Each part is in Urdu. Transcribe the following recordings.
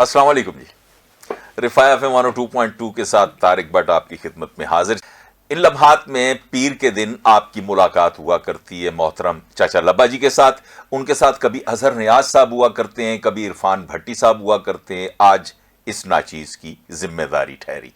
السلام علیکم جی، رفاع FM 102.2 کے ساتھ طارق بٹ آپ کی خدمت میں حاضر۔ ان لمحات میں پیر کے دن آپ کی ملاقات ہوا کرتی ہے محترم چاچا لبا جی کے ساتھ۔ ان کے ساتھ کبھی اظہر نیاز صاحب ہوا کرتے ہیں، کبھی عرفان بھٹی صاحب ہوا کرتے ہیں۔ آج اس ناچیز کی ذمہ داری ٹھہری۔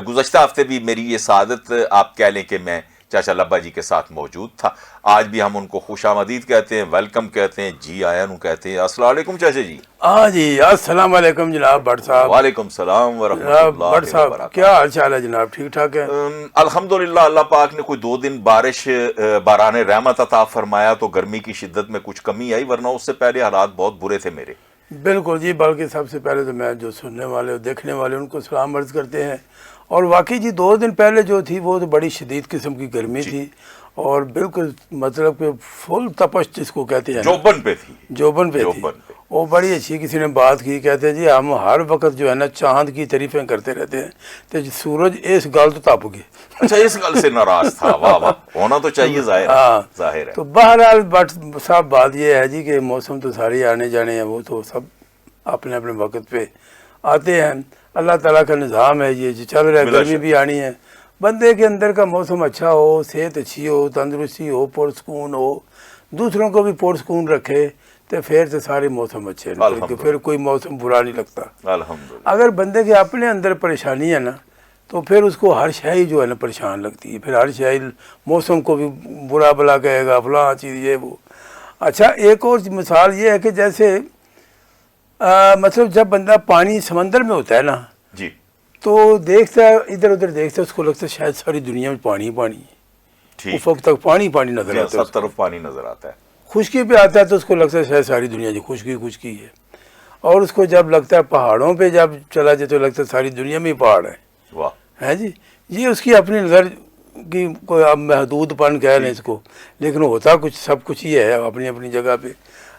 گزشتہ ہفتے بھی میری یہ سعادت آپ کہہ لیں کہ میں چاچا لبا جی کے ساتھ موجود تھا۔ آج بھی ہم ان کو خوش آمدید کہتے ہیں، ویلکم کہتے ہیں، جی آیا نو کہتے ہیں۔ السلام علیکم چاچا جی۔ ہاں جی، السلام علیکم جناب بٹ صاحب۔ وعلیکم السلام ورحمۃ جناب اللہ بٹ صاحب وبرکاتہ۔ کیا حال چال ہے جناب؟ ٹھیک ٹھاک ہے؟ الحمدللہ، اللہ پاک نے کوئی 2 دن باران رحمت عطا فرمایا تو گرمی کی شدت میں کچھ کمی آئی، ورنہ اس سے پہلے حالات بہت برے تھے میرے۔ بالکل جی، بلکہ سب سے پہلے تو میں جو سننے والے اور دیکھنے والے ان کو سلام عرض کرتے ہیں۔ اور واقعی جی 2 دن پہلے جو تھی وہ تو بڑی شدید قسم کی گرمی تھی، اور بالکل مطلب کہ فل تپش جس کو کہتے ہیں، جوبن پہ تھی، جوبن پہ تھی۔ وہ بڑی اچھی کسی نے بات کی، کہتے ہیں جی ہم ہر وقت جو ہے نا چاند کی تعریفیں کرتے رہتے ہیں تو سورج اس گل تو تپ گئے۔ اچھا، اس گل سے ناراض تھا؟ واہ واہ، ہونا تو چاہیے، ظاہر ہے۔ تو بہرحال بٹ صاحب بات یہ ہے جی کہ موسم تو سارے آنے جانے ہیں، وہ تو سب اپنے اپنے وقت پہ آتے ہیں۔ اللہ تعالیٰ کا نظام ہے یہ جو چل رہا ہے، گرمی بھی آنی ہے۔ بندے کے اندر کا موسم اچھا ہو، صحت اچھی ہو، تندرستی ہو، پرسکون ہو، دوسروں کو بھی پرسکون رکھے تو پھر تو سارے موسم اچھے لگتے، پھر کوئی موسم برا نہیں لگتا۔ الحمدللہ۔ اگر بندے کے اپنے اندر پریشانی ہے نا تو پھر اس کو ہر شے جو ہے نا پریشان لگتی ہے، پھر ہر شے موسم کو بھی برا بلا کہے گا، فلاں چیز یہ وہ۔ اچھا، ایک اور مثال یہ ہے کہ جیسے مطلب جب بندہ پانی سمندر میں ہوتا ہے نا جی، تو دیکھتا ہے ادھر ادھر، دیکھتا ہے اس کو لگتا ہے شاید ساری دنیا میں پانی پانی ہے، اس وقت تک پانی پانی نظر آتا ہے، سب طرف پانی نظر آتا ہے۔ خشکی پہ آتا ہے تو اس کو لگتا ہے شاید ساری دنیا جو خشکی ہے، اور اس کو جب لگتا ہے پہاڑوں پہ جب چلا جائے تو لگتا ہے ساری دنیا میں ہی پہاڑ ہے۔ واہ، ہے جی، یہ اس کی اپنی نظر کی کوئی اب محدود پن کہہ لیں اس کو، لیکن ہوتا کچھ سب کچھ ہی ہے اپنی اپنی جگہ پہ۔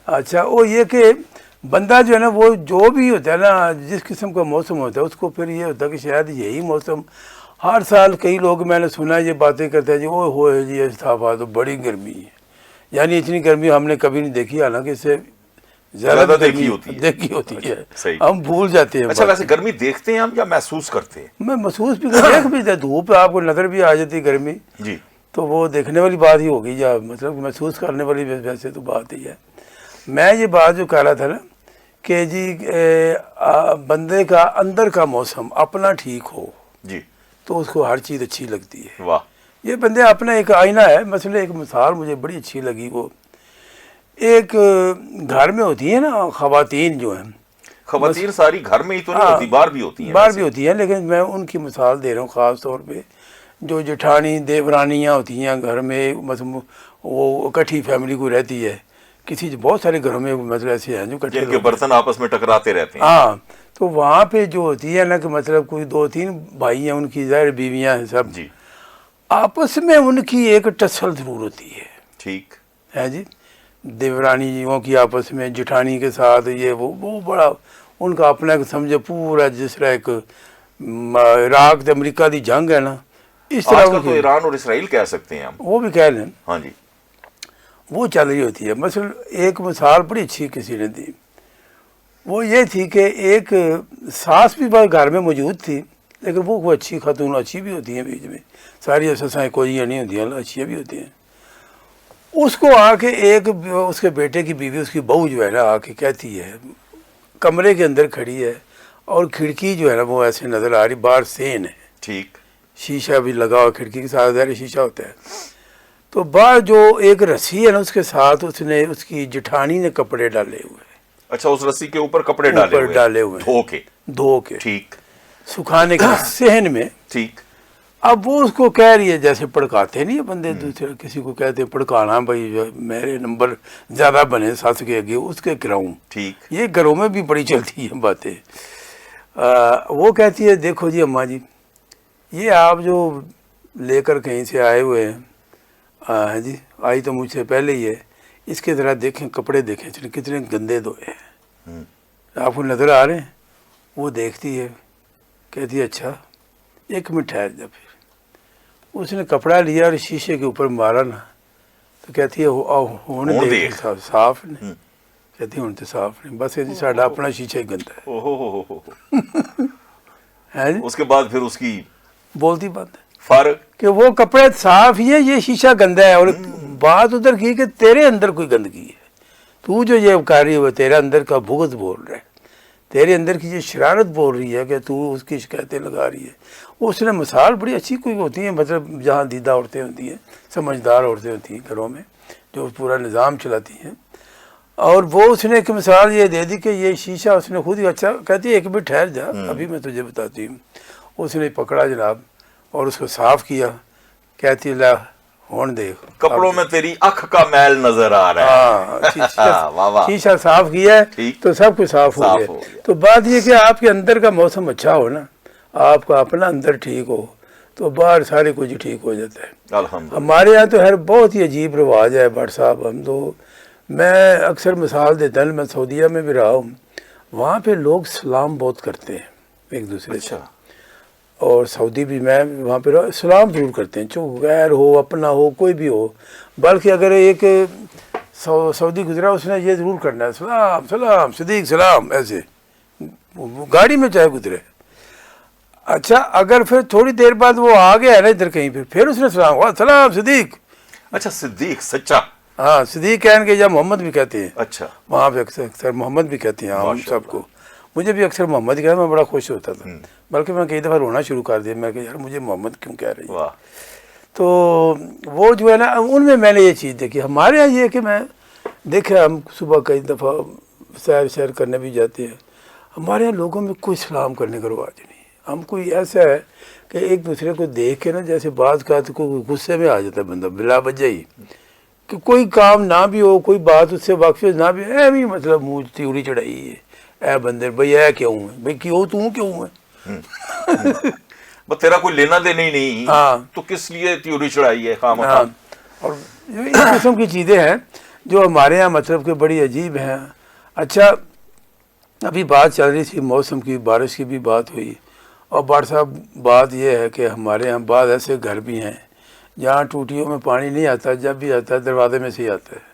اچھا، وہ یہ کہ بندہ جو ہے نا وہ جو بھی ہوتا ہے نا، جس قسم کا موسم ہوتا ہے اس کو پھر یہ ہوتا ہے کہ شاید یہی موسم ہر سال، کئی لوگ میں نے سنا یہ باتیں کرتے ہیں جی وہ ہوئے جی استعفیٰ تو بڑی گرمی ہے، یعنی اتنی گرمی ہم نے کبھی نہیں دیکھی، حالانکہ اس سے زیادہ دیکھی ہوتی ہے، ہم بھول جاتے ہیں۔ اچھا، ویسے گرمی دیکھتے ہیں ہم یا محسوس کرتے ہیں؟ میں محسوس بھی دیکھ بھی جائے، دھوپ آپ کو نظر بھی آ جاتی گرمی جی، تو وہ دیکھنے والی بات ہی ہوگی، یا مطلب محسوس کرنے والی ویسے تو بات ہی ہے۔ میں یہ بات جو کہہ رہا تھا نا کہ جی بندے کا اندر کا موسم اپنا ٹھیک ہو جی، تو اس کو ہر چیز اچھی لگتی ہے۔ واہ، یہ بندے اپنا ایک آئینہ ہے۔ مثلا ایک مثال مجھے بڑی اچھی لگی، وہ ایک گھر میں ہوتی ہیں نا خواتین جو ہیں، خواتین ساری گھر میں ہی تو نہیں ہوتی، باہر بھی ہوتی ہیں، باہر بھی ہوتی ہیں، لیکن میں ان کی مثال دے رہا ہوں خاص طور پہ جو جٹھانی دیورانیاں ہوتی ہیں گھر میں، مطلب وہ اکٹھی فیملی کو رہتی ہے، کسی بہت سارے گھروں میں مطلب ایسے ہیں جو اکٹھے جن کے برتن آپس میں ٹکراتے رہتے ہیں۔ ہاں، تو وہاں پہ جو ہوتی ہے نا کہ مطلب کوئی 2-3 بھائی ہیں، ان کی ظاہر بیویاں ہیں سب، جی، آپس میں ان کی ایک ٹسل ضرور ہوتی ہے۔ ٹھیک ہے جی، دیورانیوں کی آپس میں، جٹھانی کے ساتھ یہ وہ بڑا ان کا اپنا ایک سمجھے پورا جس طرح ایک عراق تے امریکہ دی جنگ ہے نا، اس طرح آج کل تو ایران اور اسرائیل کہہ سکتے ہیں ہم، وہ بھی کہہ لیں، ہاں جی، وہ چل رہی ہوتی ہے۔ مثلا ایک مثال بڑی اچھی کسی نے دی، وہ یہ تھی کہ ایک ساس بھی گھر میں موجود تھی، لیکن وہ اچھی خاتون، اچھی بھی ہوتی ہیں، بیچ میں ساری سسائیں کوئی نہیں ہوتی ہیں، اچھی بھی ہوتی ہیں۔ اس کو آ کے ایک اس کے بیٹے کی بیوی، اس کی بہو جو ہے نا، آ کے کہتی ہے، کمرے کے اندر کھڑی ہے اور کھڑکی جو ہے نا وہ ایسے نظر آ رہی، باہر سین ہے، ٹھیک، شیشہ بھی لگا ہوا، کھڑکی کے ساتھ ظاہر شیشہ ہوتا ہے، تو باہر جو ایک رسی ہے نا اس کے ساتھ اس نے، اس کی جٹھانی نے کپڑے ڈالے ہوئے۔ اچھا، اس رسی کے اوپر کپڑے ڈالے ہوئے دھو کے ٹھیک، سکھانے کے صحن میں۔ ٹھیک، اب وہ اس کو کہہ رہی ہے، جیسے پڑکاتے نہیں بندے دوسرے کسی کو کہتے ہیں پڑکانا، بھائی میرے نمبر زیادہ بنے ساس کے آگے اس کے کراؤں، ٹھیک، یہ گھروں میں بھی بڑی چلتی ہیں باتیں۔ وہ کہتی ہے دیکھو جی اماں جی، یہ آپ جو لے کر کہیں سے آئے ہوئے ہیں، جی آئی تو مجھ سے پہلے ہی ہے، اس کے ذرا دیکھیں کپڑے دیکھیں کتنے گندے دھوئے ہیں، آپ کو نظر آ رہے ہیں؟ وہ دیکھتی ہے، کہتی ہے اچھا 1 منٹ ٹھہر جا۔ پھر اس نے کپڑا لیا اور شیشے کے اوپر مارا نا، تو کہتی ہے ہونے دیکھ صاف نے، کہتی ہوں تو صاف نہیں، بس یہ ساڈا اپنا شیشہ ہی گندا ہے۔ ہے جی، اس کے بعد پھر اس کی بولتی بات ہے فارغ کہ وہ کپڑے صاف ہی ہے، یہ شیشہ گندا ہے، اور بات ادھر کی کہ تیرے اندر کوئی گندگی ہے، تو جو یہ کر رہی ہے تیرے اندر کا بغض بول رہا ہے، تیرے اندر کی یہ شرارت بول رہی ہے کہ تو اس کی شکایتیں لگا رہی ہے۔ اس نے مثال بڑی اچھی کوئی ہوتی ہیں، مطلب جہاں دیدہ عورتیں ہوتی ہیں، سمجھدار عورتیں ہوتی ہیں گھروں میں جو پورا نظام چلاتی ہیں، اور وہ اس نے ایک مثال یہ دے دی کہ یہ شیشہ اس نے خود ہی، اچھا کہتی ہے ایک بھی ٹھہر جا ابھی میں تجھے بتاتی ہوں۔ اس نے پکڑا جناب اور اس کو صاف کیا، کہتی لا ہون دیکھ کپڑوں میں تیری اکھ کا میل نظر آ رہا ہے۔ واہ واہ، شیشہ صاف کیا ہے ٹھیک، تو سب کچھ صاف ہو صاف گیا۔ ہو گیا۔ تو بات یہ کہ آپ کے اندر کا موسم اچھا ہو نا، آپ کا اپنا اندر ٹھیک ہو تو باہر سارے کچھ ٹھیک ہو جاتا ہے۔ الحمدللہ۔ ہمارے یہاں تو بہت ہی عجیب رواج ہے بٹ صاحب، ہم تو، میں اکثر مثال دیتا ہوں، میں سعودیہ میں بھی رہا ہوں، وہاں پہ لوگ سلام بہت کرتے ہیں ایک دوسرے سے، اچھا، اور سعودی بھی میں وہاں پہ رہا، سلام ضرور کرتے ہیں، چو غیر ہو اپنا ہو کوئی بھی ہو، بلکہ اگر ایک سعودی گزرا اس نے یہ ضرور کرنا ہے سلام سلام صدیق سلام، ایسے گاڑی میں چاہے گزرے۔ اچھا اگر پھر تھوڑی دیر بعد وہ آ گیا ہے نا ادھر کہیں پھر اس نے سلام ہوا سلام صدیق، اچھا صدیق سچا، ہاں صدیق کہنے کے یا محمد بھی کہتے ہیں، اچھا، وہاں پہ اکثر محمد بھی کہتے ہیں ہم ماشاء سب کو، مجھے بھی اکثر محمد ہی کہا، میں بڑا خوش ہوتا تھا، بلکہ میں کئی دفعہ رونا شروع کر دیا، میں کہ یار مجھے محمد کیوں کہہ رہی ہے۔ واہ، تو وہ جو ہے نا ان میں نے یہ چیز دیکھی۔ ہمارے یہاں یہ کہ میں دیکھا، ہم صبح کئی دفعہ سیر کرنے بھی جاتے ہیں، ہمارے یہاں لوگوں میں کوئی سلام کرنے کا رواج نہیں، ہم کوئی ایسا ہے کہ ایک دوسرے کو دیکھ کے نا جیسے بعض کا تو کوئی غصے میں آ جاتا ہے بندہ بلا وجہ ہی، کہ کوئی کام نہ بھی ہو، کوئی بات اس سے واقف نہ بھی، اے بھی مطلب منہ تیوری چڑھائی ہے، اے بندے بھائی اے کیوں ہے بھائی، کیوں تو کیوں ہے، بس تیرا کوئی لینا دینا ہی نہیں، ہاں، تو کس لیے تیوری چڑھائی ہے خواہ ہاں، مخواہ؟ اور اس قسم کی چیزیں ہیں جو ہمارے یہاں مطلب کہ بڑی عجیب ہیں۔ اچھا ابھی بات چل رہی تھی موسم کی، بارش کی بھی بات ہوئی، اور بار صاحب بات یہ ہے کہ ہمارے یہاں بعض ایسے گھر بھی ہیں جہاں ٹوٹیوں میں پانی نہیں آتا، جب بھی آتا ہے دروازے میں سے ہی آتا ہے۔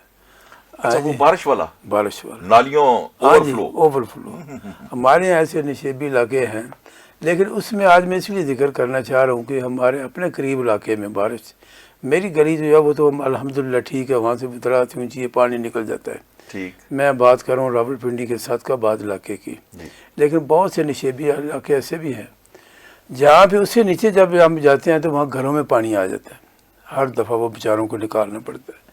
اچھا وہ بارش والا، بارش والا، نالیوں ہاں اوور جی فلو، اوور فلو۔ ہمارے یہاں ایسے نشیبی علاقے ہیں، لیکن اس میں آج میں اس لیے ذکر کرنا چاہ رہا ہوں کہ ہمارے اپنے قریب علاقے میں بارش، میری گلی جو ہے وہ تو الحمدللہ ٹھیک ہے، وہاں سے اترا اونچی پانی نکل جاتا ہے۔ ٹھیک، میں بات کر رہا ہوں راولپنڈی کے ساتھ کا بعض علاقے کی، لیکن بہت سے نشیبی علاقے ایسے بھی ہیں جہاں پہ اس سے نیچے جب ہم جاتے ہیں تو وہاں گھروں میں پانی آ جاتا ہے، ہر دفعہ وہ بیچاروں کو نکالنا پڑتا ہے۔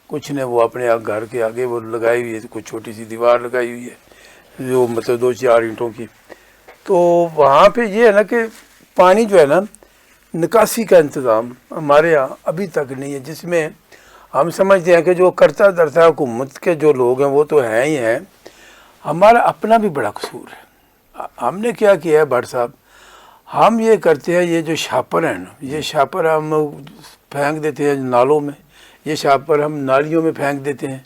کچھ نے وہ اپنے گھر کے آگے وہ لگائی ہوئی ہے، کوئی چھوٹی سی دیوار لگائی ہوئی ہے جو مطلب 2-4 اینٹوں کی، تو وہاں پہ یہ ہے نا کہ پانی جو ہے نا نکاسی کا انتظام ہمارے یہاں ابھی تک نہیں ہے، جس میں ہم سمجھتے ہیں کہ جو کرتا دھرتا حکومت کے جو لوگ ہیں وہ تو ہیں ہی ہیں، ہمارا اپنا بھی بڑا قصور ہے۔ ہم نے کیا کیا ہے بھٹ صاحب، ہم یہ کرتے ہیں، یہ جو شاپر ہیں نا، یہ شاپر ہم پھینک دیتے ہیں نالوں میں، یہ شاپر ہم نالیوں میں پھینک دیتے ہیں،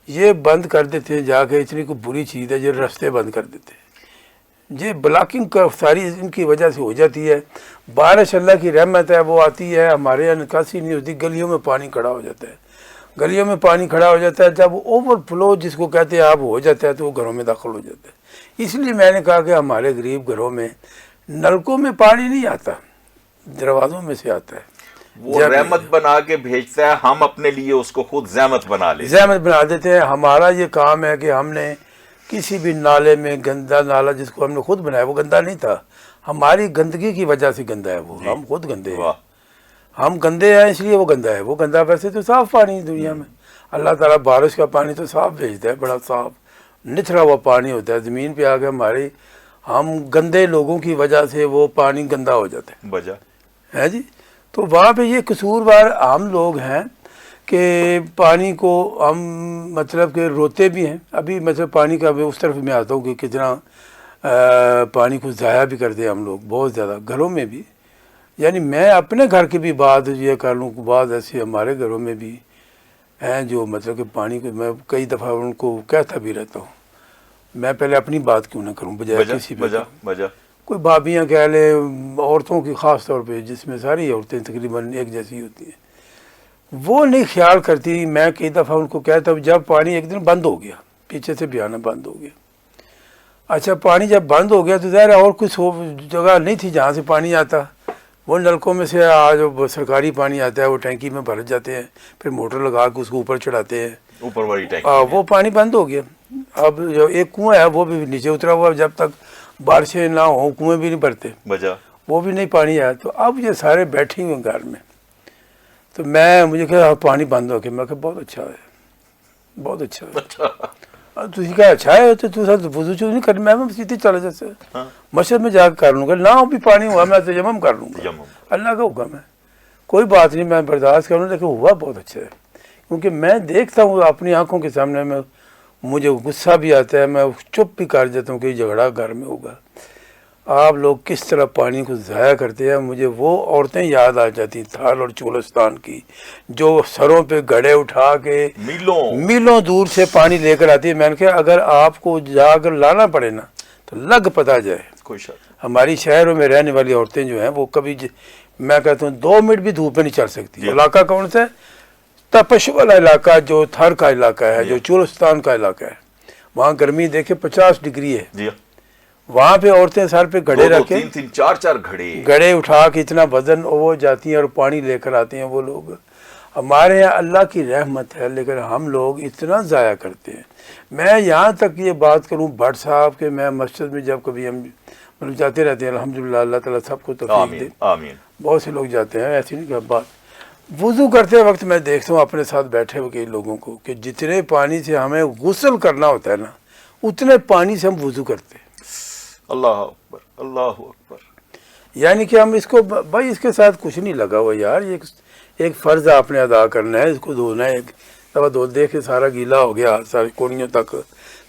یہ بند کر دیتے ہیں جا کے، اتنی کوئی بری چیز ہے، یہ رستے بند کر دیتے ہیں، یہ بلاکنگ کا ساری ان کی وجہ سے ہو جاتی ہے۔ بارش اللہ کی رحمت ہے وہ آتی ہے، ہمارے یہاں نکاسی نہیں ہوتی، گلیوں میں پانی کھڑا ہو جاتا ہے، گلیوں میں پانی کھڑا ہو جاتا ہے، جب وہ اوور فلو جس کو کہتے ہیں آپ ہو جاتا ہے تو وہ گھروں میں داخل ہو جاتا ہے۔ اس لیے میں نے کہا کہ ہمارے غریب گھروں میں نلکوں میں پانی نہیں آتا، دروازوں میں سے آتا ہے، وہ رحمت بنا کے بھیجتا ہے، ہم اپنے لیے اس کو خود زحمت بنا لیتے ہیں، زحمت بنا دیتے ہیں۔ ہمارا یہ کام ہے کہ ہم نے کسی بھی نالے میں، گندا نالا جس کو ہم نے خود بنایا وہ گندا نہیں تھا، ہماری گندگی کی وجہ سے گندا ہے وہ، ہم خود گندے ہیں، واہ، ہم گندے ہیں اس لیے وہ گندا ہے، وہ گندا ویسے تو صاف پانی ہے دنیا میں، اللہ تعالیٰ بارش کا پانی تو صاف بھیجتا ہے، بڑا صاف نتھرا ہوا پانی ہوتا ہے، زمین پہ آ کے ہماری، ہم گندے لوگوں کی وجہ سے وہ پانی گندا ہو جاتا بجا، ہے جی۔ تو وہاں پہ یہ قصوروار ہم لوگ ہیں کہ پانی کو ہم مطلب کہ روتے بھی ہیں، ابھی مطلب پانی کا اس طرف میں آتا ہوں کہ کتنا پانی کو ضائع بھی کرتے ہیں ہم لوگ بہت زیادہ گھروں میں بھی، یعنی میں اپنے گھر کی بھی بات یہ کر لوں کہ بعض ایسے ہمارے گھروں میں بھی ہیں جو مطلب کہ پانی کو، میں کئی دفعہ ان کو کہتا بھی رہتا ہوں، میں پہلے اپنی بات کیوں نہ کروں بجائے کسی پہ بجا، کوئی بھابیاں کہہ لیں، عورتوں کی خاص طور پہ جس میں ساری عورتیں تقریباً ایک جیسی ہوتی ہیں، وہ نہیں خیال کرتی۔ میں کئی دفعہ ان کو کہتا ہوں جب پانی ایک دن بند ہو گیا پیچھے سے بھی آنا بند ہو گیا. اچھا پانی جب بند ہو گیا تو ظاہر ہے اور کچھ جگہ نہیں تھی جہاں سے پانی آتا. وہ نلکوں میں سے آج سرکاری پانی آتا ہے وہ ٹینکی میں بھر جاتے ہیں, پھر موٹر لگا کے اس کو اوپر چڑھاتے ہیں, اوپر والی ٹینکی وہ پانی بند ہو گیا. اب جو ایک کنواں ہے وہ بھی نیچے اترا ہوا, جب تک بارشیں نہ ہوں کنویں بھی نہیں بھرتے, وجہ وہ بھی نہیں پانی آیا. تو اب یہ سارے بیٹھے ہوئے گھر میں, تو مجھے کہا پانی بند ہو گیا. میں کہا بہت اچھا ہے, بہت اچھا ہے. تھی کہا اچھا ہے تو سر وضو چوز نہیں کرنا, میں سیدھی چلا جیسے مسجد میں جا کے کر لوں گا, نہ بھی پانی ہوا میں تیمم کر لوں گا, اللہ کا حکم ہے, کوئی بات نہیں میں برداشت کروں. لیکن ہوا بہت اچھا ہے, کیونکہ میں دیکھتا ہوں اپنی آنکھوں کے سامنے, میں مجھے غصہ بھی آتا ہے, میں چپ بھی کر جاتا ہوں کہ جھگڑا گھر میں ہوگا. آپ لوگ کس طرح پانی کو ضائع کرتے ہیں. مجھے وہ عورتیں یاد آ جاتی تھال اور چولستان کی, جو سروں پہ گھڑے اٹھا کے میلوں دور سے پانی لے کر آتی ہے. میں نے کہا اگر آپ کو جا کر لانا پڑے نا تو لگ پتا جائے. ہماری شہروں میں رہنے والی عورتیں جو ہیں وہ کبھی میں کہتا ہوں 2 منٹ بھی دھوپ میں نہیں چل سکتی. علاقہ کون سا ہے؟ تپش والا علاقہ جو تھر کا علاقہ ہے, جو چولستان کا علاقہ ہے, وہاں گرمی دیکھے 50 ڈگری ہے. وہاں پہ عورتیں سر پہ گھڑے رکھ کے 3-4 گھڑے اٹھا کے اتنا وزن وہ جاتی ہیں اور پانی لے کر آتے ہیں. وہ لوگ ہمارے یہاں اللہ کی رحمت ہے, لیکن ہم لوگ اتنا ضائع کرتے ہیں. میں یہاں تک یہ بات کروں بھٹ صاحب کہ میں مسجد میں جب کبھی ہم مطلب جاتے رہتے ہیں, الحمدللہ اللہ تعالیٰ سب کو توفیق دے, بہت سے لوگ جاتے ہیں, ایسی نہیں کہ بات. وضو کرتے وقت میں دیکھتا ہوں اپنے ساتھ بیٹھے ہوئے کئی لوگوں کو کہ جتنے پانی سے ہمیں غسل کرنا ہوتا ہے نا اتنے پانی سے ہم وضو کرتے ہیں. اللہ اکبر, اللہ اکبر. یعنی کہ ہم اس کو بھائی اس کے ساتھ کچھ نہیں لگا ہوا یار, یہ ایک فرض آپ نے ادا کرنا ہے, اس کو دھونا ہے. ایک دفعہ دھو دے کے سارا گیلا ہو گیا, ساری کونیوں تک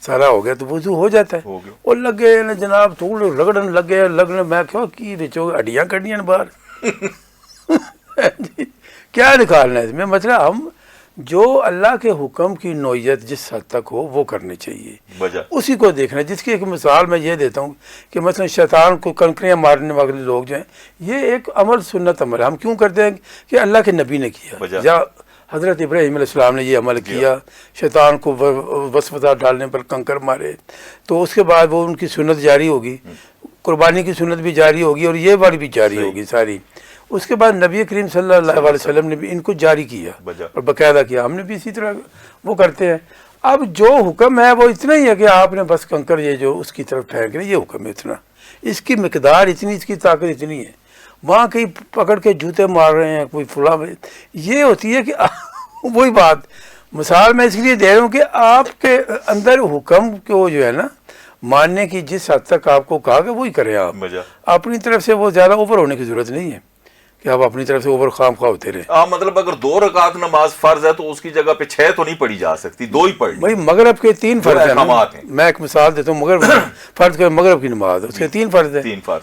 سارا ہو گیا تو وضو ہو جاتا ہے. اور لگے جناب تھوڑ رگڑن لگے لگنے, میں کہو کی بچو ہڈیاں کڈیاں باہر کیا نکالنا ہے اس میں. مطلب ہم جو اللہ کے حکم کی نوعیت جس حد تک ہو وہ کرنی چاہیے, اسی کو دیکھنا ہے. جس کی ایک مثال میں یہ دیتا ہوں کہ مثلا شیطان کو کنکریاں مارنے والے لوگ جو ہیں, یہ ایک عمل سنت عمل ہے. ہم کیوں کرتے ہیں کہ اللہ کے نبی نے کیا, یا حضرت ابراہیم علیہ السلام نے یہ عمل کیا, شیطان کو وسوسہ ڈالنے پر کنکر مارے, تو اس کے بعد وہ ان کی سنت جاری ہوگی, قربانی کی سنت بھی جاری ہوگی اور یہ والی بھی جاری ہوگی ساری. اس کے بعد نبی کریم صلی اللہ علیہ وسلم نے بھی ان کو جاری کیا اور باقاعدہ کیا, ہم نے بھی اسی طرح وہ کرتے ہیں. اب جو حکم ہے وہ اتنا ہی ہے کہ آپ نے بس کنکر یہ جو اس کی طرف پھینک رہے, یہ حکم ہے اتنا, اس کی مقدار اتنی, اس کی طاقت اتنی ہے. وہاں کہیں پکڑ کے جوتے مار رہے ہیں کوئی فلاں, یہ ہوتی ہے کہ وہی بات مثال میں اس لیے دے رہا ہوں کہ آپ کے اندر حکم کو جو ہے نا ماننے کی جس حد تک آپ کو کہا کہ وہی کریں. آپ اپنی طرف سے وہ زیادہ اوپر ہونے کی ضرورت نہیں ہے کہ آپ اپنی طرف سے اوپر خام خواہ ہوتے رہے. مطلب اگر 2 رکعت نماز فرض ہے تو اس کی جگہ پہ 6 تو نہیں پڑھی جا سکتی, 2 ہی پڑھ. بھائی مغرب کے 3 فرض ہیں, میں ایک مثال دیتا ہوں. فرض کے مغرب کی نماز اس کے 3 فرض ہیں.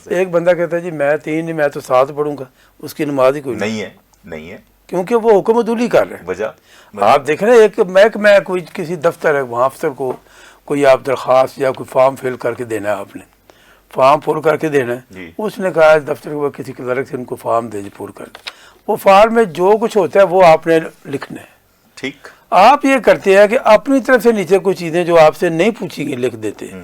ایک بندہ کہتا ہے جی میں 3 نہیں میں تو 7 پڑھوں گا, اس کی نماز ہی کوئی نہیں ہے کیونکہ وہ حکم عدولی کر رہے ہیں. وجہ آپ دیکھ رہے ہیں ایک میں کوئی کسی دفتر ہے, وہاں افسر کو کوئی آپ درخواست یا کوئی فارم فل کر کے دینا ہے, آپ نے فارم پور کر کے دینا ہے. اس نے کہا دفتر کے کسی کلرک سے ان کو فارم دے پور کر, وہ فارم میں جو کچھ ہوتا ہے وہ آپ نے لکھنا ہے. ٹھیک, آپ یہ کرتے ہیں کہ اپنی طرف سے نیچے کچھ چیزیں جو آپ سے نہیں پوچھی گئی لکھ دیتے ہیں.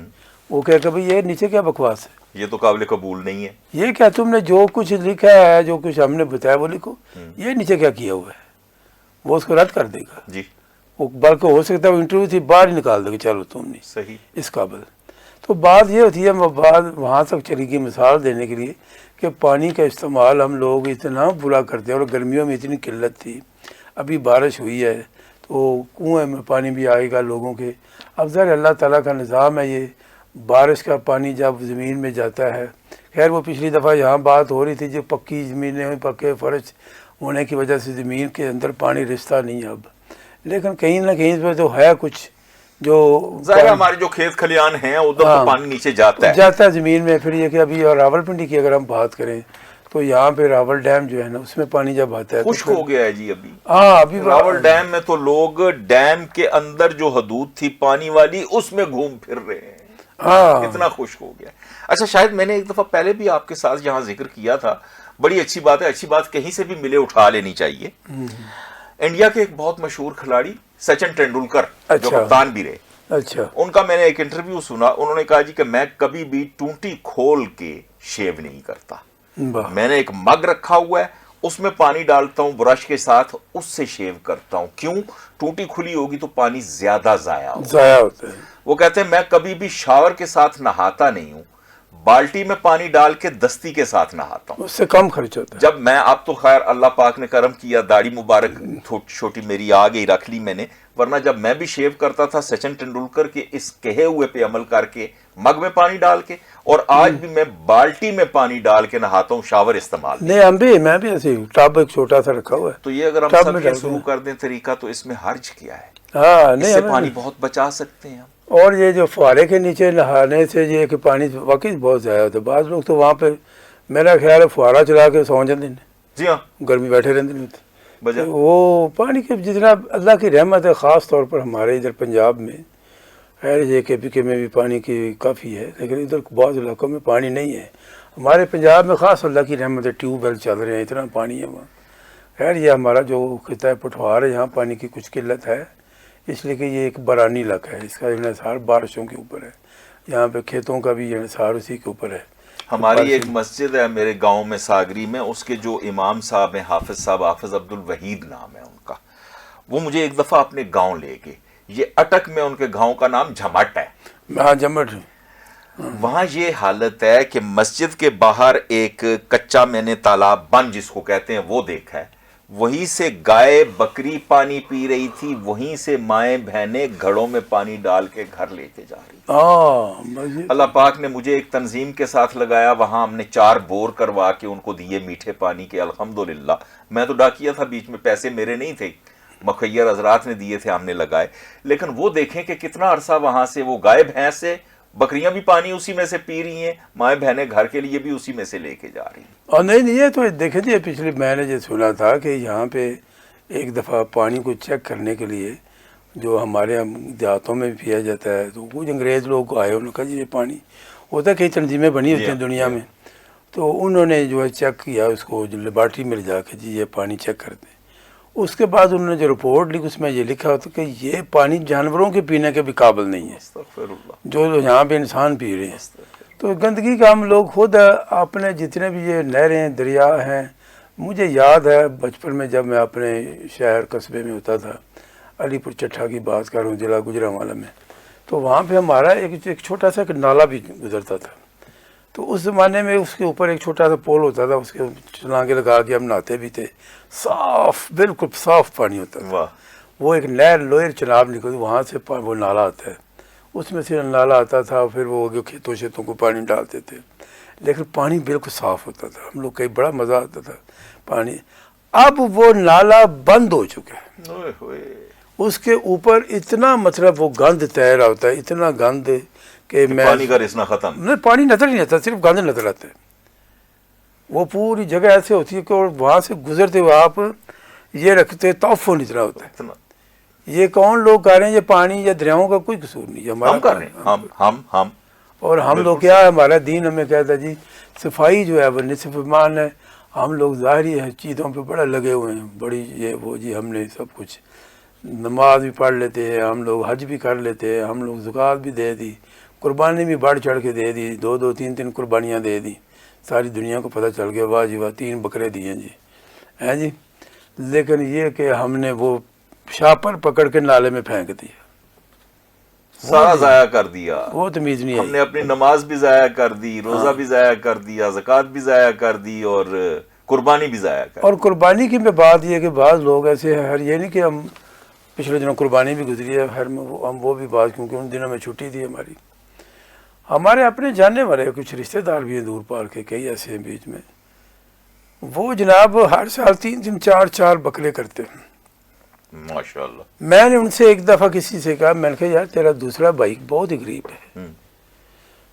وہ کہہ کہ بھائی یہ نیچے کیا بکواس ہے, یہ تو قابل قبول نہیں ہے. یہ کیا تم نے جو کچھ لکھا ہے, جو کچھ ہم نے بتایا وہ لکھو, یہ نیچے کیا کیا ہوا ہے. وہ اس کو رد کر دے گا جی, وہ بلکہ ہو سکتا ہے وہ انٹرویو تھی باہر ہی نکال دے گا, چلو تم نہیں صحیح اس قابل. تو بات یہ ہوتی ہے, بات وہاں تک چلی گئی مثال دینے کے لیے کہ پانی کا استعمال ہم لوگ اتنا برا کرتے ہیں, اور گرمیوں میں اتنی قلت تھی, ابھی بارش ہوئی ہے تو کنویں میں پانی بھی آئے گا لوگوں کے. اب ذرا اللہ تعالیٰ کا نظام ہے, یہ بارش کا پانی جب زمین میں جاتا ہے, خیر وہ پچھلی دفعہ یہاں بات ہو رہی تھی جو پکی زمینیں پکے فرش ہونے کی وجہ سے زمین کے اندر پانی رستا نہیں ہے اب, لیکن کہیں نہ کہیں پہ تو ہے کچھ جو ظاہر ہمارے جو کھیت کھلیان ہیں ادھر تو پانی نیچے جاتا ہے زمین میں. پھر یہ کہ ابھی راول پنڈی کی اگر ہم بات کریں تو یہاں پہ راول ڈیم جو ہے نا اس میں پانی جب آتا ہے خشک ہو گیا ہے جی. ابھی راول ڈیم میں تو لوگ ڈیم کے اندر جو حدود تھی پانی والی اس میں گھوم پھر رہے ہیں, اتنا خشک ہو گیا. اچھا شاید میں نے ایک دفعہ پہلے بھی آپ کے ساتھ یہاں ذکر کیا تھا, بڑی اچھی بات ہے, اچھی بات کہیں سے بھی ملے اٹھا لینی چاہیے. انڈیا کے ایک بہت مشہور کھلاڑی سچن ٹینڈولکر جو کپتان بھی رہے, اچھا ان کا میں نے ایک انٹرویو سنا, انہوں نے کہا جی کہ میں کبھی بھی ٹونٹی کھول کے شیو نہیں کرتا, واہ میں نے ایک مگ رکھا ہوا ہے, اس میں پانی ڈالتا ہوں برش کے ساتھ, اس سے شیو کرتا ہوں. کیوں؟ ٹونٹی کھلی ہوگی تو پانی زیادہ ضائع ہوگا. ضائع ہوتا ہے. وہ کہتے ہیں میں کبھی بھی شاور کے ساتھ نہاتا نہیں ہوں, بالٹی میں پانی ڈال کے دستی کے ساتھ نہاتا ہوں. اس سے کم خرچ ہوتا ہے. جب میں, اب تو خیر اللہ پاک نے کرم کیا, داڑھی مبارک چھوٹی میری آ گئی, رکھ لی میں نے, ورنہ جب میں بھی شیو کرتا تھا سچن ٹنڈولکر کے اس کہے ہوئے پہ عمل کر کے, مگ میں پانی ڈال کے, اور آج بھی میں بالٹی میں پانی ڈال کے نہاتا ہوں, شاور استعمال. نہیں ہم بھی, میں بھی ایسے ٹب ایک چھوٹا سا رکھا ہوا ہے. تو یہ اگر ہم ٹب سب میں یہ ڈالتے شروع ہیں. کر دیں طریقہ تو اس میں حرج کیا ہے؟ ہاں اس نہیں سے ہمیں پانی بہت بچا سکتے ہیں ہم. اور یہ جو فوارے کے نیچے نہانے سے یہ کہ پانی واقعی بہت ضائع ہوتا ہے. بعض لوگ تو وہاں پہ میرا خیال ہے فوارہ چلا کے سو جاتے ہیں, جی ہاں, گرمی بیٹھے رہتے نہیں ہوتے. بجا وہ پانی کے جتنا اللہ کی رحمت ہے, خاص طور پر ہمارے ادھر پنجاب میں, خیر یہ کے پی کے میں بھی پانی کی کافی ہے, لیکن ادھر بعض علاقوں میں پانی نہیں ہے. ہمارے پنجاب میں خاص اللہ کی رحمت ہے, ٹیوب ویل چل رہے ہیں, اتنا پانی ہے وہاں. خیر یہ ہمارا جو خطہ ہے پٹھوار ہے, یہاں پانی کی کچھ قلت ہے, اس لیے کہ یہ ایک برانی علاقہ ہے, اس کا انحصار بارشوں کے اوپر ہے. یہاں پہ کھیتوں کا بھی انحصار اسی کے اوپر ہے. ہماری ایک مسجد ہے میرے گاؤں میں ساگری میں, اس کے جو امام صاحب ہیں حافظ صاحب, حافظ عبد الوحید نام ہے ان کا, وہ مجھے ایک دفعہ اپنے گاؤں لے گئے. یہ اٹک میں ان کے گاؤں کا نام جھمٹ ہے. ہاں جمٹ. وہاں یہ حالت ہے کہ مسجد کے باہر ایک کچا میں نے تالاب بند جس کو کہتے ہیں وہ دیکھا ہے, وہیں سے گائے بکری پانی پی رہی تھی, وہیں سے مائیں بہنیں گھڑوں میں پانی ڈال کے گھر لے کے جا رہی. اللہ پاک نے مجھے ایک تنظیم کے ساتھ لگایا, وہاں ہم نے 4 بور کروا کے ان کو دیے میٹھے پانی کے, الحمدللہ. میں تو ڈاکیا تھا بیچ میں, پیسے میرے نہیں تھے, مخیر حضرات نے دیے تھے, ہم نے لگائے. لیکن وہ دیکھیں کہ کتنا عرصہ وہاں سے وہ گائے بھینس سے, بکریاں بھی پانی اسی میں سے پی رہی ہیں, مائیں بہنیں گھر کے لیے بھی اسی میں سے لے کے جا رہی ہیں. اور نہیں یہ تو دیکھیں جی, پچھلے میں نے جو سنا تھا کہ یہاں پہ ایک دفعہ پانی کو چیک کرنے کے لیے جو ہمارے دیہاتوں میں بھی پیا جاتا ہے, تو کچھ انگریز لوگ آئے, انہوں نے کہا جی یہ پانی ہوتا ہے, کئی تنظیمیں بنی ہوتی ہیں دنیا میں, تو انہوں نے جو ہے چیک کیا اس کو, جو لیبارٹری میں لے جا کے جی یہ پانی چیک کرتے ہیں. اس کے بعد انہوں نے جو رپورٹ لکھی اس میں یہ لکھا ہوتا کہ یہ پانی جانوروں کے پینے کے بھی قابل نہیں ہے, جو یہاں پہ انسان پی رہے ہیں. تو گندگی کا ہم لوگ خود اپنے جتنے بھی یہ نہریں دریا ہیں, مجھے یاد ہے بچپن میں جب میں اپنے شہر قصبے میں ہوتا تھا, علی پور چٹھا کی بات کر رہا ہوں, ضلع گوجرانوالہ میں, تو وہاں پہ ہمارا ایک چھوٹا سا ایک نالا بھی گزرتا تھا. تو اس زمانے میں اس کے اوپر ایک چھوٹا سا پول ہوتا تھا, اس کے چھلانگے لگا کے ہم نہاتے بھی تھے, صاف بالکل صاف پانی ہوتا تھا. وہ ایک نہر لوئر چناب نکلتی, وہاں سے وہ نالا آتا ہے, اس میں سے نالا آتا تھا, پھر وہ کھیتوں شیتوں کو پانی ڈالتے تھے, لیکن پانی بالکل صاف ہوتا تھا. ہم لوگ کئی بڑا مزہ آتا تھا پانی. اب وہ نالا بند ہو چکا ہے, اس کے اوپر اتنا مطلب وہ گند تیر ہوتا ہے, اتنا گند کہ میں پانی کا رسنا ختم, نہیں پانی نظر نہیں آتا, صرف گند نظر آتا ہے. وہ پوری جگہ ایسے ہوتی ہے کہ وہاں سے گزرتے ہوئے آپ یہ رکھتے تعفن اتنا ہوتا ہے. یہ کون لوگ کہہ رہے ہیں یہ پانی یا دریاؤں کا کوئی قصور نہیں, ہم کر رہے ہیں, ہم اور ہم لوگ کیا ہے, ہمارا دین ہمیں کہتا ہے جی صفائی جو ہے وہ نصف ایمان ہے. ہم لوگ ظاہری چیزوں پہ بڑا لگے ہوئے ہیں, بڑی یہ وہ جی ہم نے سب کچھ, نماز بھی پڑھ لیتے ہیں ہم لوگ, حج بھی کر لیتے ہیں ہم لوگ, زکوٰۃ بھی دے دی, قربانی بھی بڑھ چڑھ کے دے دی, 2 3 قربانیاں دے دی, ساری دنیا کو پتہ چل گیا واہ جی واہ 3 بکرے دیے جی, ہیں جی. لیکن یہ کہ ہم نے وہ شاپر پکڑ کے نالے میں پھینک دیا, سارا ضائع کر دیا. وہ تمیز نہیں ہم آئی. نے اپنی نماز بھی ضائع کر دی, روزہ بھی ضائع کر دیا, زکوٰۃ بھی ضائع کر دی, اور قربانی بھی ضائع کر دی. اور قربانی کی میں بات یہ کہ بعض لوگ ایسے ہیں, ہر یہ نہیں کہ ہم پچھلے دنوں قربانی بھی گزری ہے, ہر میں ہم وہ بھی بات, کیونکہ ان دنوں میں چھٹی تھی ہماری. ہمارے اپنے جاننے والے کچھ رشتہ دار بھی ہیں دور پار کے, کئی ایسے ہیں بیچ میں, وہ جناب ہر سال 3 4 بکرے کرتے ہیں. ماشاءاللہ. میں نے ان سے ایک دفعہ کسی سے کہا, میں نے کہا یار تیرا دوسرا بھائی بہت ہی غریب ہے,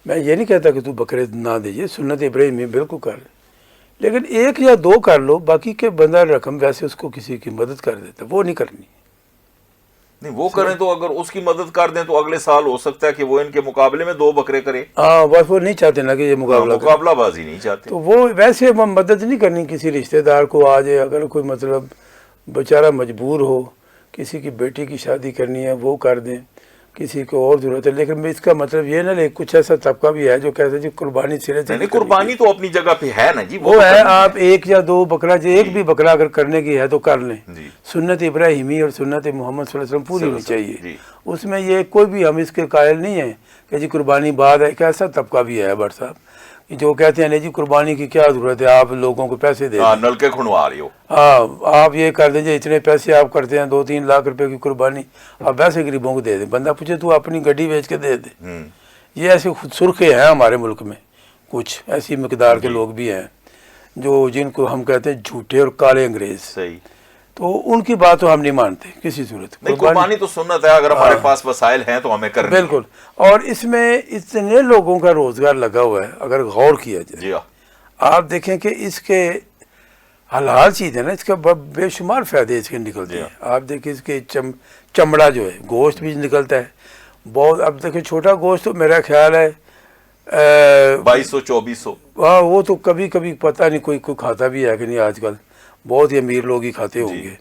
میں یہ نہیں کہتا کہ تو بکرے نہ دیجیے, سنت ابراہیمی بالکل کر, لیکن 1 یا 2 کر لو, باقی کے بندہ رقم ویسے اس کو کسی کی مدد کر دیتا, وہ نہیں کرنی. نہیں وہ کریں تو اگر اس کی مدد کر دیں تو اگلے سال ہو سکتا ہے کہ وہ ان کے مقابلے میں 2 بکرے کرے. ہاں بس وہ نہیں چاہتے نا کہ یہ مقابلہ بازی نہیں چاہتے. تو وہ ویسے مدد نہیں کرنی کسی رشتہ دار کو. آ جائے اگر کوئی مطلب بیچارہ مجبور ہو, کسی کی بیٹی کی شادی کرنی ہے وہ کر دیں, کسی کو اور ضرورت ہے، لیکن اس کا مطلب یہ نہ لے، کچھ ایسا طبقہ بھی ہے جو کہتے ہیں جی قربانی سرے سے نہیں، قربانی تو اپنی جگہ پہ ہے نا جی، وہ تو ہے، کرنی آپ ایک یا دو بکرا، جو ایک بھی بکرا اگر کرنے کی ہے تو کر لیں، جی سنت ابراہیمی اور سنت محمد صلی اللہ علیہ وسلم پوری ہونی صلی اللہ علیہ چاہیے، وسلم، جی اس میں یہ کوئی بھی ہم اس کے قائل نہیں ہیں کہ جی قربانی بعد ہے، ایک ایسا طبقہ بھی ہے بٹ صاحب جو کہتے ہیں نہیں جی قربانی کی کیا ضرورت ہے، آپ لوگوں کو پیسے دے ہاں، دیں، نلکے کھنوا رہی ہو، ہاں آپ یہ کر دیں جی اتنے پیسے آپ کرتے ہیں 2-3 لاکھ روپے کی قربانی، آپ ویسے غریبوں کو دے دیں، بندہ پوچھے تو اپنی گڈی بیچ کے دے دے، یہ ایسے خود سرخے ہیں ہمارے ملک میں، کچھ ایسی مقدار کے جی لوگ بھی ہیں جو جن کو ہم کہتے ہیں جھوٹے اور کالے انگریز، صحیح، تو ان کی بات تو ہم نہیں مانتے کسی صورت، نہیں قربانی تو سنت ہے، اگر ہمارے پاس وسائل ہیں تو ہمیں کرنی ہے، بالکل، اور اس میں اتنے لوگوں کا روزگار لگا ہوا ہے اگر غور کیا جائے، جی ہاں، آپ دیکھیں کہ اس کے حلال چیز ہے نا، اس کا بے شمار فائدے اس کے نکلتے جی ہیں، آپ دیکھیں اس کے چمڑا جو ہے، گوشت بھی نکلتا ہے بہت، اب دیکھیں چھوٹا گوشت تو میرا خیال ہے 2200-2400، ہاں وہ تو کبھی کبھی پتہ نہیں کوئی کھاتا بھی ہے کہ نہیں، آج کل بہت ہی امیر لوگ ہی کھاتے ہوں جی گے،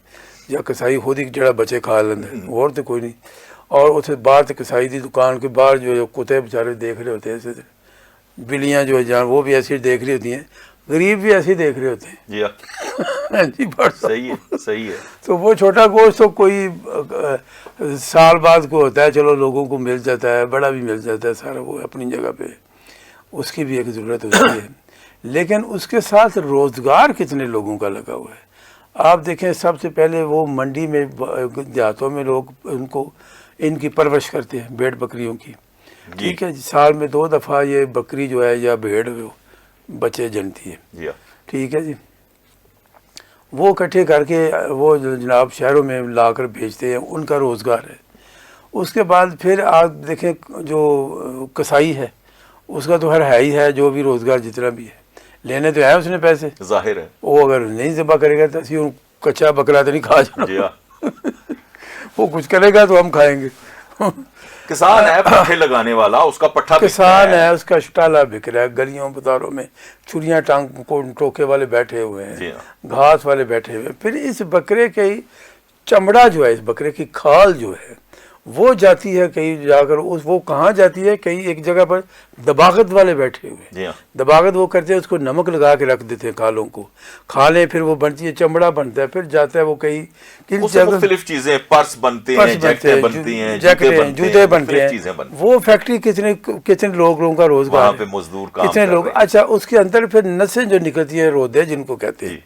یا کسائی خود ہی جڑا بچے کھا لینا ہے، اور تو کوئی نہیں، اور اسے باہر سے کسائی دی دکان کے باہر جو ہے کتے بیچارے دیکھ رہے ہوتے ہیں ایسے، بلیاں جو ہے جان وہ بھی ایسی دیکھ رہی ہوتی ہیں، غریب بھی ایسے دیکھ رہے ہوتے جی ہاں، ہیں جی بڑھ صحیح ہے، صحیح ہے، تو وہ چھوٹا گوشت تو کوئی سال بعد کو ہوتا ہے، چلو لوگوں کو مل جاتا ہے، بڑا بھی مل جاتا ہے سارا، وہ اپنی جگہ پہ اس کی بھی ایک ضرورت ہوتی ہے، لیکن اس کے ساتھ روزگار کتنے لوگوں کا لگا ہوا ہے، آپ دیکھیں سب سے پہلے وہ منڈی میں دیہاتوں میں لوگ ان کی پرورش کرتے ہیں بھیڑ بکریوں کی، ٹھیک ہے جی، سال میں 2 دفعہ یہ بکری جو ہے یا بھیڑ بچے جنتی ہے، جی ہاں، ٹھیک ہے جی، وہ اکٹھے کر کے وہ جناب شہروں میں لا کر بیچتے ہیں، ان کا روزگار ہے، اس کے بعد پھر آپ دیکھیں جو کسائی ہے اس کا تو ہے ہی ہے، جو بھی روزگار جتنا بھی ہے لینے تو ہے اس نے پیسے، ظاہر ہے، وہ اگر نہیں ذبح کرے گا تو اسی کچا بکرا تو نہیں کھا جانا، جی ہاں، وہ کچھ کرے گا تو ہم کھائیں گے، کسان ہے پٹھے لگانے والا، اس کا پٹھا بکتا کسان ہے، اس کا شٹالا بک رہا ہے، گلیوں بازاروں میں چڑیاں ٹانگ کو ٹوکے والے بیٹھے ہوئے جی ہیں، ہاں، گھاس والے بیٹھے ہوئے ہیں، پھر اس بکرے کے چمڑا جو ہے، اس بکرے کی کھال جو ہے وہ جاتی ہے کہیں جا کر، وہ کہاں جاتی ہے، کہیں ایک جگہ پر دباغت والے بیٹھے ہوئے ہیں، جی ہاں، دباغت وہ کرتے ہیں، اس کو نمک لگا کے رکھ دیتے ہیں کھالوں کو، کھالیں پھر وہ بنتی ہے، چمڑا بنتا ہے، پھر جاتا ہے وہ کہیں کن اس سے جگہ مختلف چیزیں، پرس بنتے ہیں، جیکٹیں بنتی ہیں، جیکٹیں جوتے بنتے مختلف ہیں، چیزیں بنتی ہیں، وہ فیکٹری کتنے لوگوں کا روزگار وہاں ہے، پہ مزدور کام کتنے کر لوگ، رہے ہیں، اچھا اس کے اندر پھر نسیں جو نکلتی ہیں، رودے جن کو کہتے ہیں، جی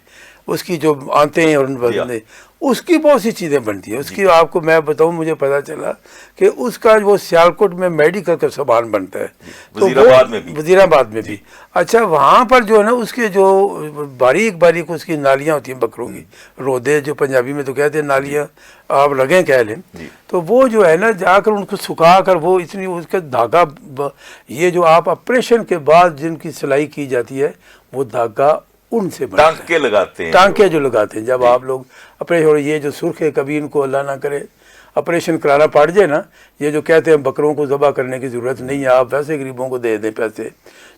اس کی جو آنتے ہیں اور جی ہاں، بدنے، اس کی بہت سی چیزیں بنتی ہیں، اس جی کی آپ کو میں بتاؤں، مجھے پتا چلا کہ اس کا وہ سیالکوٹ میں میڈیکل کا سامان بنتا ہے، تو وزیر وہ آباد میں بھی، وزیر آباد میں بھی، اچھا وہاں پر جو ہے نا اس کے جو باریک باریک اس کی نالیاں ہوتی ہیں بکروں کی، رودے جو پنجابی میں تو کہتے ہیں نالیاں، آپ لگیں کہہ لیں، جی تو وہ جو ہے نا جا کر ان کو سکھا کر وہ اتنی اس کا دھاگا، یہ جو آپ آپریشن کے بعد جن کی سلائی کی جاتی ہے وہ دھاگا ان سے بنتا ہے، ٹانکے لگاتے ہیں، ٹانکے جو لگاتے ہیں، جب آپ لوگ آپریشن، یہ جو سرخ ہے کبھی ان کو اللہ نہ کرے آپریشن کرانا پڑ جائے نا، یہ جو کہتے ہیں بکروں کو ذبح کرنے کی ضرورت نہیں ہے، آپ ویسے غریبوں کو دے دیں پیسے،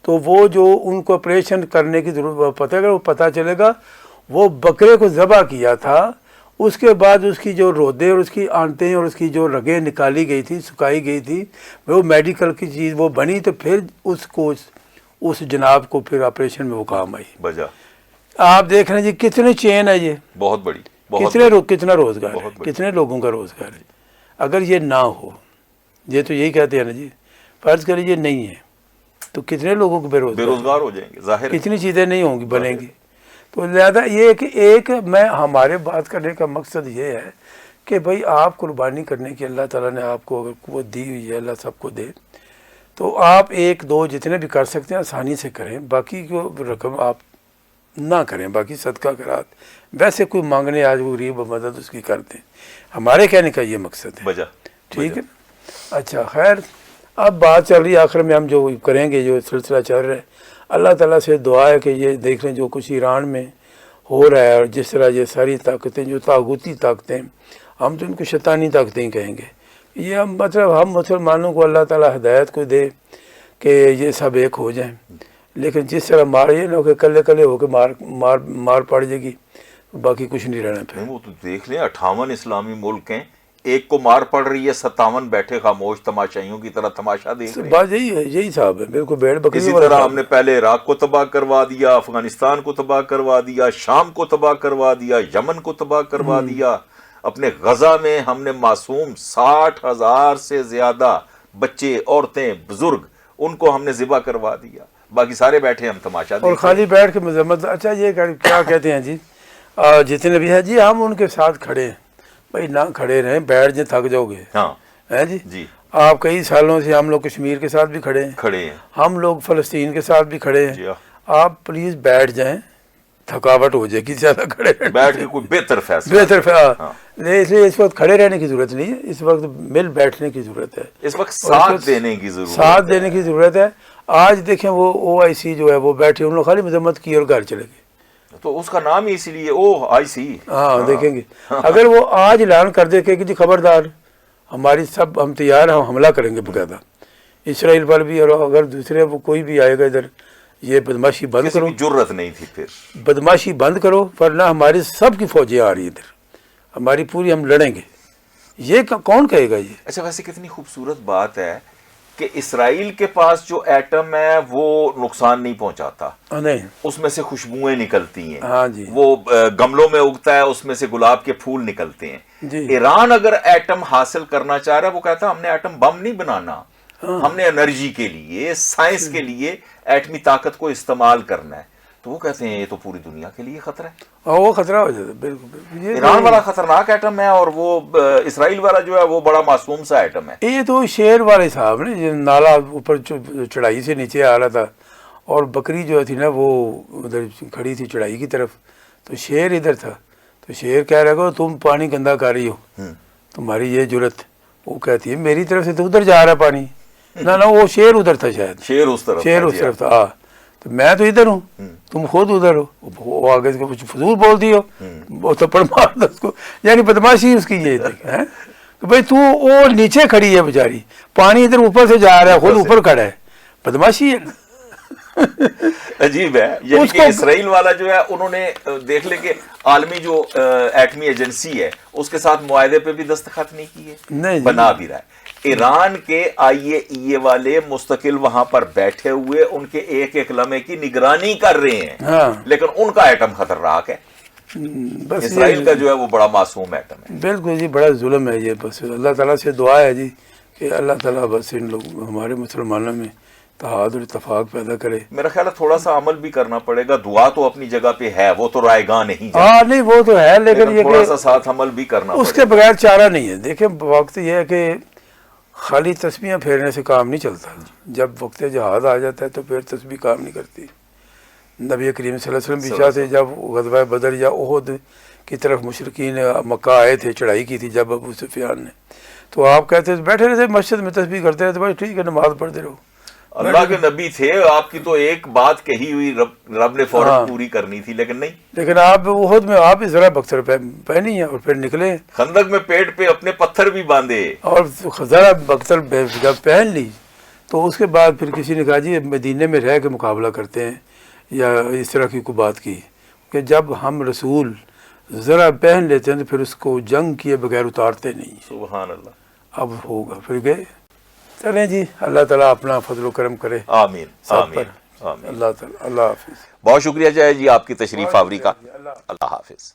تو وہ جو ان کو آپریشن کرنے کی ضرورت پتہ ہے، وہ پتہ چلے گا وہ بکرے کو ذبح کیا تھا، اس کے بعد اس کی جو رودے اور اس کی آنتیں اور اس کی جو رگیں نکالی گئی تھی، سکھائی گئی تھی، وہ میڈیکل کی چیز وہ بنی، تو پھر اس کو اس جناب کو پھر آپریشن میں وہ کام آئی، بجا، آپ دیکھ رہے ہیں جی کتنے چین ہے، یہ بہت بڑی، بہت کتنے بڑی، کتنا روزگار بہت ہے، بڑی، کتنے لوگوں کا روزگار ہے، اگر یہ نہ ہو، یہ تو یہی کہتے ہیں نا جی، فرض کریں یہ نہیں ہے تو کتنے لوگوں کو بے بے روزگار روزگار ہو جائیں گے، ظاہر ہے، کتنی چیزیں نہیں ہوں گی، بنیں ظاہر گی، تو لہذا یہ کہ ایک میں ہمارے بات کرنے کا مقصد یہ ہے کہ بھئی آپ قربانی کرنے کی اللہ تعالیٰ نے آپ کو اگر قوت دی ہوئی ہے، اللہ سب کو دے، تو آپ 1-2 جتنے بھی کر سکتے ہیں آسانی سے کریں، باقی کو رقم آپ نہ کریں، باقی صدقہ خیرات ویسے کوئی مانگنے آج وہ غریب مدد اس کی کر دیں، ہمارے کہنے کا یہ مقصد ہے، بجا، ٹھیک ہے، اچھا خیر، اب بات چل رہی ہے، آخر میں ہم جو کریں گے، جو سلسلہ چل رہا ہے، اللہ تعالیٰ سے دعا ہے کہ یہ دیکھ لیں جو کچھ ایران میں ہو رہا ہے، اور جس طرح یہ ساری طاقتیں جو طاغوتی طاقتیں، ہم تو ان کو شیطانی طاقتیں ہی کہیں گے، یہ ہم مسلمانوں کو اللہ تعالیٰ ہدایت کو دے کہ یہ سب ایک ہو جائیں، لیکن جس طرح یہ نہ ہو کہ کلے کلے ہو کے مار پڑ جائے گی، باقی کچھ نہیں رہنا پھر، نہیں وہ تو دیکھ لیں 58 اسلامی ملک ہیں، ایک کو مار پڑ رہی ہے، 57 بیٹھے خاموش تماشائیوں کی طرح تماشا دیکھ رہے ہیں۔ بات یہی ہے، یہی صاحب ہے، بالکل بھیڑ بکری اسی والا طرح صاحب ہم نے پہلے عراق کو تباہ کروا دیا، افغانستان کو تباہ کروا دیا، شام کو تباہ کروا دیا، یمن کو تباہ کروا دیا۔ اپنے غزہ میں ہم نے معصوم 60,000 سے زیادہ بچے، عورتیں، بزرگ، ان کو ہم نے ذبح کروا دیا، باقی سارے بیٹھے ہم تماشا اور دیکھ رہے خالی بیٹھ کے مذمت۔ اچھا یہ کیا کہتے ہیں جی، جتنے بھی ہیں جی ہم ان کے ساتھ کھڑے ہیں، بھائی نہ کھڑے رہیں، بیٹھ جائیں تھک جاؤ گے، ہاں ہیں جی۔ جی آپ کئی سالوں سے ہم لوگ کشمیر کے ساتھ بھی کھڑے ہیں، کھڑے ہیں ہم لوگ فلسطین کے ساتھ بھی کھڑے ہیں، جی ہاں۔ آپ پلیز بیٹھ جائیں، تھکاوٹ ہو جائے گی زیادہ کھڑے رہنے بیٹھ سے۔ کے کوئی بہتر فیصلہ بہتر ہاں۔ اس لیے اس وقت کھڑے رہنے کی ضرورت نہیں ہے، اس وقت مل بیٹھنے کی ضرورت ہے، اس وقت ساتھ دینے کی ضرورت ساتھ دینے کی ضرورت ہے۔ آج دیکھیں وہ OIC جو ہے وہ بیٹھے، انہوں نے خالی مذمت کی اور گھر چلے گئے۔ تو اس کا نام ہی اسی لیے OIC۔ ہاں دیکھیں گے، اگر وہ آج اعلان کر دے کہ جی خبردار ہماری سب، ہم تیار ہیں، ہم حملہ کریں گے باقاعدہ اسرائیل پر بھی، اور اگر دوسرے وہ کوئی بھی آئے گا ادھر، یہ بدماشی بند کسی کرو، کی جرت نہیں تھی پھر۔ بدماشی بند کرو، ورنہ ہماری سب کی فوجیں آ رہی ہیں ادھر، ہماری پوری، ہم لڑیں گے۔ یہ کون کہے گا یہ؟ اچھا ویسے کتنی خوبصورت بات ہے کہ اسرائیل کے پاس جو ایٹم ہے وہ نقصان نہیں پہنچاتا، نہیں، اس میں سے خوشبوئیں نکلتی ہیں، ہاں جی، وہ گملوں میں اگتا ہے، اس میں سے گلاب کے پھول نکلتے ہیں۔ جی، ایران اگر ایٹم حاصل کرنا چاہ رہا ہے، وہ کہتا ہے ہم نے ایٹم بم نہیں بنانا، ہم نے انرجی کے لیے، سائنس کے لیے ایٹمی طاقت کو استعمال کرنا ہے۔ تو وہ کہتے ہیں یہ تو پوری دنیا کے لیے خطرہ ہے، ہاں وہ خطرہ ہو جاتا ہے، بالکل بالکل۔ یہ ایران والا خطرناک ایٹم ہے، اور وہ اسرائیل والا جو ہے وہ بڑا معصوم سا ایٹم ہے۔ یہ تو شیر والے صاحب نے، یہ نالا اوپر چڑھائی سے نیچے آ رہا تھا، اور بکری جو تھی نا وہ ادھر کھڑی تھی چڑھائی کی طرف، تو شیر ادھر تھا، تو شیر کہہ رہا کہ تم پانی گندا کر رہی ہو، تمہاری یہ جرت۔ وہ کہتی ہے میری طرف سے تو ادھر جا رہا ہے پانی، نہ وہ شیر ادھر تھا، شاید شیر اس طرف شیر اس طرف تھا، ہاں، تو میں تو ادھر ہوں، تم خود ادھر ہو۔ وہ آگے سے کچھ فضول بولتی ہو، وہ تھپڑ مار دو اس کو، یعنی بدماشی اس کی یہ دیکھ ہے کہ بھائی تو وہ نیچے کھڑی ہے بیچاری، پانی ادھر اوپر سے جا رہا ہے، خود اوپر کھڑا ہے، بدماشی ہے نا۔ عجیب ہے، یعنی کہ اسرائیل والا جو ہے انہوں نے دیکھ لے کہ عالمی جو ایٹمی ایجنسی ہے اس کے ساتھ معاہدے پہ بھی دستخط نہیں کیے، نہیں بنا بھی رہا ہے۔ ایران کے IAEA والے مستقل وہاں پر بیٹھے ہوئے ان کے ایک ایک لمحے کی نگرانی کر رہے ہیں، ہاں، لیکن ان کا ایٹم خطرناک ہے، بس اسرائیل کا جو ہے وہ بڑا معصوم ایٹم ہے۔ بالکل جی، بڑا ظلم ہے یہ۔ بس اللہ تعالیٰ سے دعا ہے جی کہ اللہ تعالیٰ بس ان لوگ ہمارے مسلمانوں میں اتحاد اور اتفاق پیدا کرے۔ میرا خیال ہے تھوڑا سا عمل بھی کرنا پڑے گا، دعا تو اپنی جگہ پہ ہے، وہ تو رائے گاہ نہیں جاتی، ہاں نہیں وہ تو ہے، لیکن یہ تھوڑا کہ سا ساتھ عمل بھی کرنا اس پڑے کے بغیر چارہ نہیں ہے۔ دیکھیں وقت یہ ہے کہ خالی تسبیحاں پھیرنے سے کام نہیں چلتا، جب وقت جہاد آ جاتا ہے تو پھر تسبیح کام نہیں کرتی۔ نبی کریم صلی اللہ علیہ وسلم بھی شاہ سے جب غزوہ بدر یا احد کی طرف مشرکین مکہ آئے تھے، چڑھائی کی تھی جب ابو سفیان نے، تو آپ کہتے تھے بیٹھے رہتے مسجد میں تسبیح کرتے رہتے، بھائی ٹھیک ہے نماز پڑھتے رہو۔ اللہ کے نبی تھے، آپ کی تو ایک بات کہی ہوئی رب نے فوراً پوری کرنی تھی، لیکن نہیں، لیکن آپ احد میں آپ ذرا بختر پہنی ہے اور پھر نکلے، خندق میں پیٹ پہ اپنے پتھر بھی باندھے، اور ذرا بختر جب پہن لی تو اس کے بعد پھر کسی نے کہا جی مدینے میں رہ کے مقابلہ کرتے ہیں، یا اس طرح کی کوئی بات کی کہ جب ہم رسول ذرا پہن لیتے ہیں تو پھر اس کو جنگ کیے بغیر اتارتے نہیں۔ سبحان اللہ۔ اب ہوگا پھر گئے، چلیں جی، اللہ تعالیٰ اپنا فضل و کرم کرے آمین سب آمین پر، آمین۔ اللہ تعالیٰ، اللہ حافظ۔ بہت شکریہ جائے جی آپ کی تشریف آوری کا، اللہ حافظ۔